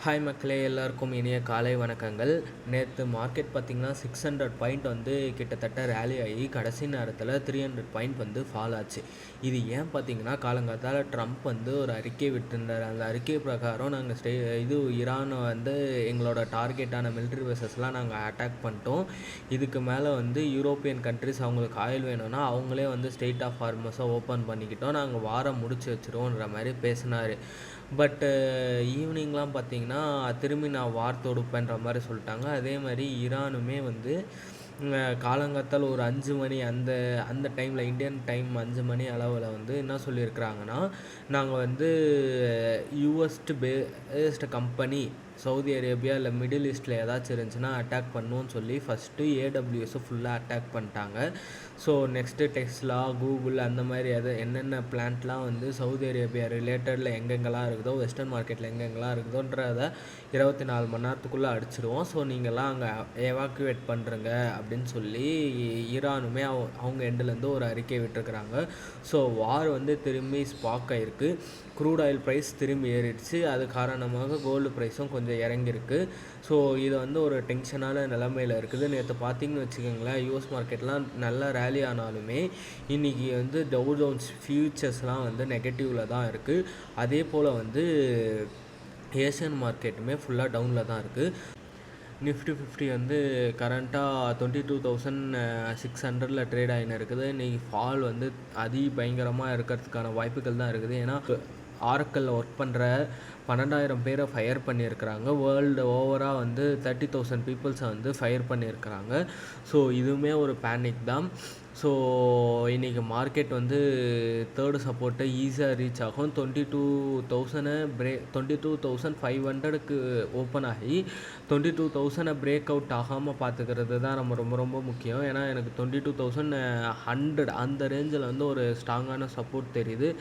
Hi மக்களே, எல்லாருக்கும் இனிய காலை வணக்கங்கள். நேற்று மார்க்கெட் பார்த்திங்கன்னா 600 பாயிண்ட் வந்து கிட்டத்தட்ட ரேலி ஆகி கடைசி நேரத்தில் 300 பாயிண்ட் வந்து ஃபால் ஆச்சு. இது ஏன் பார்த்திங்கன்னா, காலங்காத்தால் ட்ரம்ப் வந்து ஒரு அறிக்கை விட்டிருந்தார். அந்த அறிக்கை பிரகாரம் நாங்கள் ஈரானை வந்து எங்களோட டார்கெட்டான மிலிட்ரி பேசஸ்லாம் நாங்கள் அட்டாக் பண்ணிட்டோம். இதுக்கு மேலே வந்து யூரோப்பியன் கண்ட்ரிஸ் அவங்களுக்கு ஆயில் வேணும்னா அவங்களே வந்து ஸ்டேட் ஆஃப் ஹார்மஸை ஓப்பன் பண்ணிக்கிட்டோம், நாங்கள் வாரம் முடிச்சு வச்சுருவோன்ற மாதிரி பேசினார். பட்டு ஈவினிங்லாம் பார்த்திங்கன்னா திரும்பி நான் வார் தொடுப்பேன்ற மாதிரி சொல்லிட்டாங்க. அதே மாதிரி ஈரானுமே வந்து காலங்காத்தால் ஒரு 5 மணி அந்த அந்த டைமில் இந்தியன் டைம் 5 மணி அளவில் வந்து என்ன சொல்லியிருக்கிறாங்கன்னா, நாங்கள் வந்து பேஸ்டு கம்பெனி சவுதி அரேபியா இல்லை மிடில் ஈஸ்ட்டில் ஏதாச்சும் இருந்துச்சுன்னா அட்டாக் பண்ணுவோன்னு சொல்லி ஃபஸ்ட்டு ஏடபிள்யூஎஸை ஃபுல்லாக அட்டாக் பண்ணிட்டாங்க. ஸோ நெக்ஸ்ட்டு டெஸ்லா, கூகுள் அந்த மாதிரி என்னென்ன பிளான்ட்லாம் வந்து சவுதி அரேபியா ரிலேட்டடில் எங்கெங்கெல்லாம் இருக்குதோ, வெஸ்டர்ன் மார்க்கெட்டில் எங்கெங்கெல்லாம் இருக்குதோன்றதை 24 மணி நேரத்துக்குள்ளே அடிச்சிடுவோம். ஸோ நீங்கள்லாம் அங்கே எவாக்குவேட் பண்ணுறங்க அப்படின்னு சொல்லி ஈரானுமே அவங்க எண்டுலேருந்து ஒரு அறிக்கை விட்டுருக்குறாங்க. ஸோ வார் வந்து திரும்பி ஸ்பாக் ஆகிருக்கு. க்ரூட் ஆயில் ப்ரைஸ் திரும்பி ஏறிடுச்சு. அது காரணமாக கோல்டு ப்ரைஸும் கொஞ்சம் இறங்கியிருக்கு. ஸோ இது வந்து ஒரு டென்ஷனான நிலைமையில் இருக்குது. நேற்று பார்த்திங்கன்னு வச்சுக்கோங்களேன், யூஎஸ் மார்க்கெட்லாம் நல்லா ரேலி ஆனாலுமே இன்றைக்கி வந்து டவு ஜோன்ஸ் ஃபியூச்சர்ஸ்லாம் வந்து நெகட்டிவில் தான் இருக்குது. அதே போல் வந்து ஏஷியன் மார்க்கெட்டுமே ஃபுல்லாக டவுனில் தான் இருக்குது. நிஃப்டி 50 வந்து கரண்ட்டாக 22,600 ட்ரேட் ஆகின்னு இருக்குது. இன்றைக்கி ஃபால் வந்து பயங்கரமாக இருக்கிறதுக்கான வாய்ப்புகள் தான் இருக்குது. ஏன்னா ஆரக்கல்ல ஒர்க் பண்ணுற 12,000 பேரை ஃபயர் பண்ணியிருக்கிறாங்க. வேர்ல்டு ஓவராக வந்து 30,000 பீப்புள்ஸை வந்து ஃபயர் பண்ணியிருக்கிறாங்க. ஸோ இதுவுமே ஒரு பேனிக் தான். ஸோ இன்றைக்கி மார்க்கெட் வந்து தேர்டு சப்போர்ட்டை ஈஸியாக ரீச் ஆகும். 22,500க்கு ஓப்பன் ஆகி 22,000 பிரேக் அவுட் ஆகாமல் பார்த்துக்கிறது தான் நம்ம ரொம்ப ரொம்ப முக்கியம். ஏன்னா எனக்கு 22,100 அந்த ரேஞ்சில் வந்து ஒரு ஸ்ட்ராங்கான சப்போர்ட் தெரியுது.